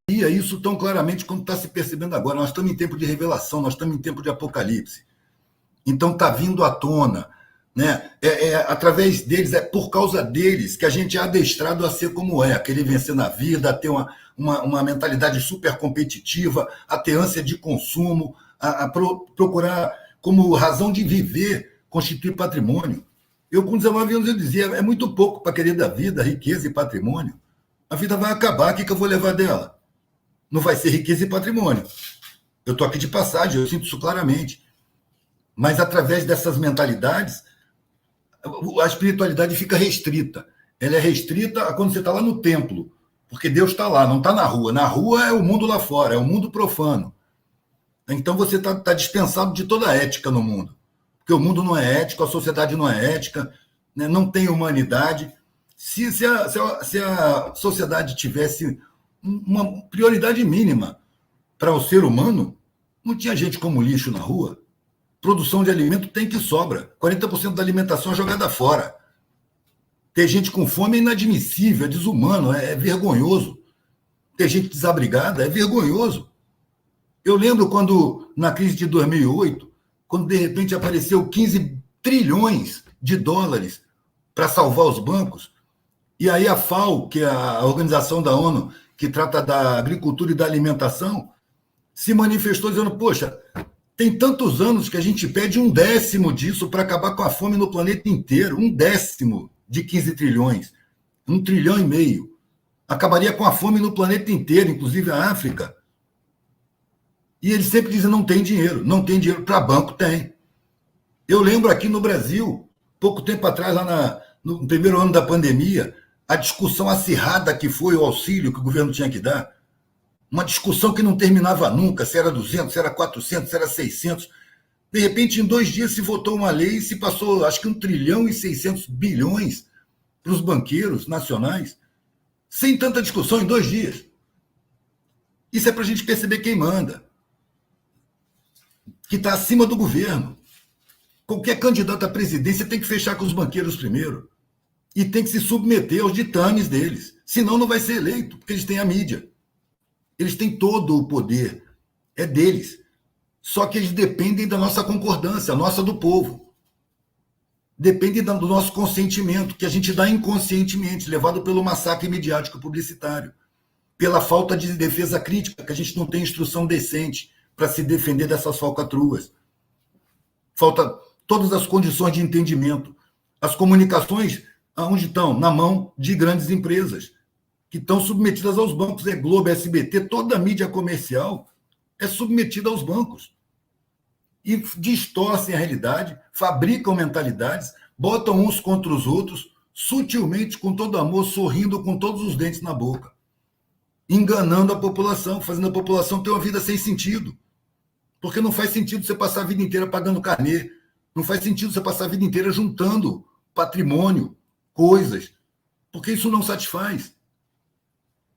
isso tão claramente como está se percebendo agora. Nós estamos em tempo de revelação, nós estamos em tempo de apocalipse. Então está vindo à tona, né? Através deles, é por causa deles que a gente é adestrado a ser como é, a querer vencer na vida, a ter uma mentalidade super competitiva, a ter ânsia de consumo, procurar como razão de viver, constituir patrimônio. Eu, com 19 anos, eu dizia, é muito pouco para querer da vida, riqueza e patrimônio. A vida vai acabar, o que eu vou levar dela? Não vai ser riqueza e patrimônio. Eu estou aqui de passagem, eu sinto isso claramente. Mas, através dessas mentalidades, a espiritualidade fica restrita. Ela é restrita a quando você está lá no templo, porque Deus está lá, não está na rua. Na rua é o mundo lá fora, é o mundo profano. Então, você está dispensado de toda a ética no mundo. Porque o mundo não é ético, a sociedade não é ética, né? Não tem humanidade. Se a sociedade tivesse uma prioridade mínima para o ser humano, não tinha gente como lixo na rua. Produção de alimento tem que sobra. 40% da alimentação é jogada fora. Ter gente com fome é inadmissível, é desumano, é vergonhoso. Ter gente desabrigada é vergonhoso. Eu lembro quando, na crise de 2008, quando de repente apareceu 15 trilhões de dólares para salvar os bancos, e aí a FAO, que é a organização da ONU que trata da agricultura e da alimentação, se manifestou dizendo, poxa, tem tantos anos que a gente pede 1/10 disso para acabar com a fome no planeta inteiro. 1/10 de 15 trilhões. 1,5 trilhão. Acabaria com a fome no planeta inteiro, inclusive a África. E eles sempre dizem, não tem dinheiro. Não tem dinheiro. Para banco, tem. Eu lembro aqui no Brasil, pouco tempo atrás, lá no primeiro ano da pandemia, a discussão acirrada que foi o auxílio que o governo tinha que dar. Uma discussão que não terminava nunca, se era 200, se era 400, se era 600. De repente, em 2 dias, se votou uma lei e se passou, acho que 1,6 trilhão para os banqueiros nacionais, sem tanta discussão, em 2 dias. Isso é para a gente perceber quem manda, que está acima do governo. Qualquer candidato à presidência tem que fechar com os banqueiros primeiro e tem que se submeter aos ditames deles. Senão não vai ser eleito, porque eles têm a mídia. Eles têm todo o poder, é deles. Só que eles dependem da nossa concordância, a nossa do povo. Dependem do nosso consentimento, que a gente dá inconscientemente, levado pelo massacre midiático publicitário, pela falta de defesa crítica, que a gente não tem instrução decente para se defender dessas falcatruas. Falta todas as condições de entendimento. As comunicações, aonde estão? Na mão de grandes empresas, que estão submetidas aos bancos, Globo, SBT, toda a mídia comercial é submetida aos bancos. E distorcem a realidade, fabricam mentalidades, botam uns contra os outros, sutilmente, com todo amor, sorrindo com todos os dentes na boca, enganando a população, fazendo a população ter uma vida sem sentido. Porque não faz sentido você passar a vida inteira pagando carnê, não faz sentido você passar a vida inteira juntando patrimônio, coisas, porque isso não satisfaz.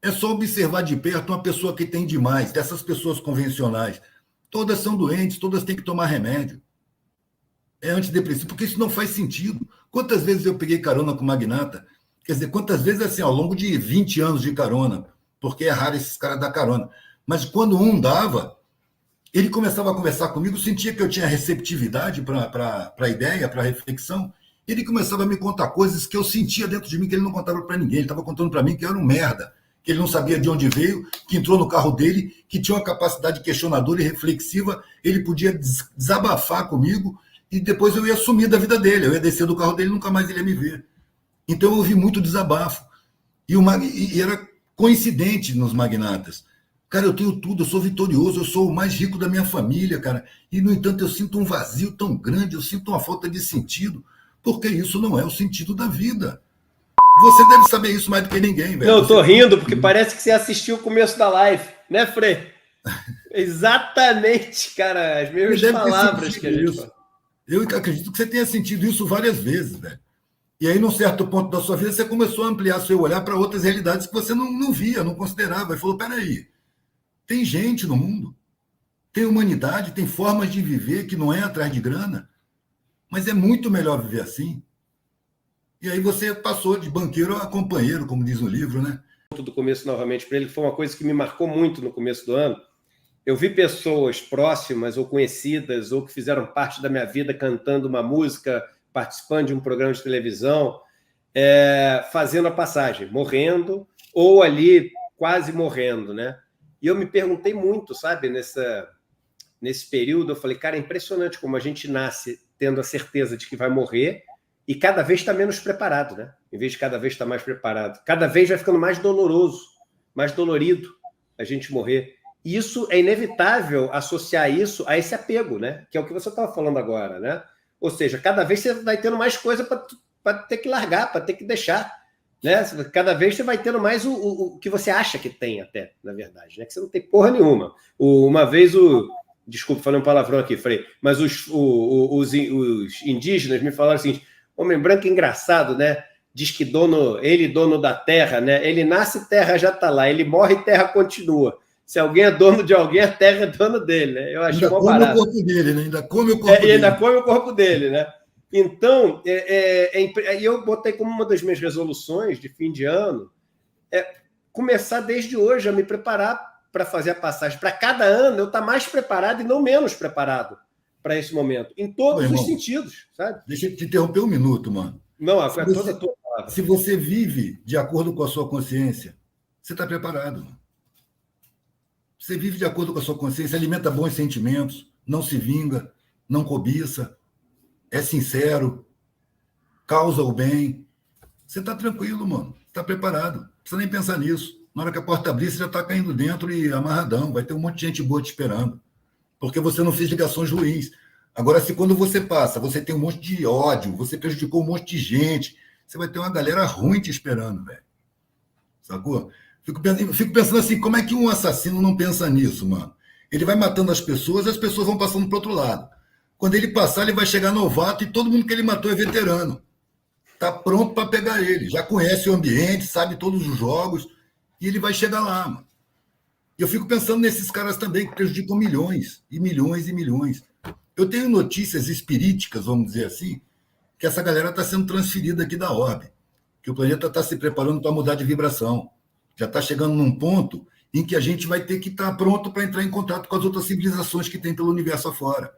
É só observar de perto uma pessoa que tem demais, dessas pessoas convencionais. Todas são doentes, todas têm que tomar remédio. É antidepressivo, porque isso não faz sentido. Quantas vezes eu peguei carona com magnata? Quer dizer, quantas vezes assim, ao longo de 20 anos de carona, porque é raro esses caras dar carona. Mas quando um dava, ele começava a conversar comigo, sentia que eu tinha receptividade para a ideia, para a reflexão. Ele começava a me contar coisas que eu sentia dentro de mim que ele não contava para ninguém. Ele estava contando para mim que eu era um merda, que ele não sabia de onde veio, que entrou no carro dele, que tinha uma capacidade questionadora e reflexiva, ele podia desabafar comigo e depois eu ia sumir da vida dele, eu ia descer do carro dele e nunca mais ele ia me ver. Então eu ouvi muito desabafo. E era coincidente nos magnatas. Cara, eu tenho tudo, eu sou vitorioso, eu sou o mais rico da minha família, cara. E, no entanto, eu sinto um vazio tão grande, eu sinto uma falta de sentido, porque isso não é o sentido da vida. Você deve saber isso mais do que ninguém, velho. Eu tô rindo porque parece que você assistiu o começo da live, né, Frei? Exatamente, cara, as mesmas palavras que a gente fala. Eu acredito que você tenha sentido isso várias vezes, velho. E aí, num certo ponto da sua vida, você começou a ampliar seu olhar para outras realidades que você não via, não considerava. E falou, peraí, tem gente no mundo, tem humanidade, tem formas de viver que não é atrás de grana, mas é muito melhor viver assim. E aí você passou de banqueiro a companheiro, como diz o livro, né? do começo novamente para ele, foi uma coisa que me marcou muito no começo do ano. Eu vi pessoas próximas ou conhecidas ou que fizeram parte da minha vida cantando uma música, participando de um programa de televisão, fazendo a passagem, morrendo ou ali quase morrendo, né? E eu me perguntei muito, sabe, nesse período, eu falei, cara, é impressionante como a gente nasce tendo a certeza de que vai morrer e cada vez está menos preparado, né? Em vez de cada vez estar mais preparado. Cada vez vai ficando mais doloroso, mais dolorido a gente morrer. E isso é inevitável associar isso a esse apego, né? Que é o que você estava falando agora, né? Ou seja, cada vez você vai tendo mais coisa para ter que largar, para ter que deixar, né? Cada vez você vai tendo mais o que você acha que tem até, na verdade, né? Que você não tem porra nenhuma. Uma vez desculpa, falei um palavrão aqui, Frei, mas os indígenas me falaram assim, homem branco é engraçado, né? Diz que dono da terra, né? Ele nasce, terra já está lá. Ele morre, terra continua. Se alguém é dono de alguém, a terra é dona dele, né? Eu achei ainda come o corpo dele, né? Ainda come o corpo dele. E ainda come o corpo dele, né? Então, eu botei como uma das minhas resoluções de fim de ano começar desde hoje a me preparar para fazer a passagem. Para cada ano eu estar mais preparado e não menos preparado para esse momento, em todos os sentidos, sabe? Deixa eu te interromper um minuto, mano. Não, é toda a tua palavra. Se você vive de acordo com a sua consciência, você está preparado, mano. Você vive de acordo com a sua consciência, alimenta bons sentimentos, não se vinga, não cobiça, é sincero, causa o bem. Você está tranquilo, mano. Está preparado. Não precisa nem pensar nisso. Na hora que a porta abrir, você já está caindo dentro e amarradão. Vai ter um monte de gente boa te esperando. Porque você não fez ligações ruins. Agora, se quando você passa, você tem um monte de ódio, você prejudicou um monte de gente, você vai ter uma galera ruim te esperando, velho. Sacou? Fico pensando assim, como é que um assassino não pensa nisso, mano? Ele vai matando as pessoas e as pessoas vão passando pro outro lado. Quando ele passar, ele vai chegar novato e todo mundo que ele matou é veterano. Tá pronto para pegar ele. Já conhece o ambiente, sabe todos os jogos e ele vai chegar lá, mano. E eu fico pensando nesses caras também que prejudicam milhões e milhões e milhões. Eu tenho notícias espiríticas, vamos dizer assim, que essa galera está sendo transferida aqui da orbe, que o planeta está se preparando para mudar de vibração. Já está chegando num ponto em que a gente vai ter que estar pronto para entrar em contato com as outras civilizações que tem pelo universo afora.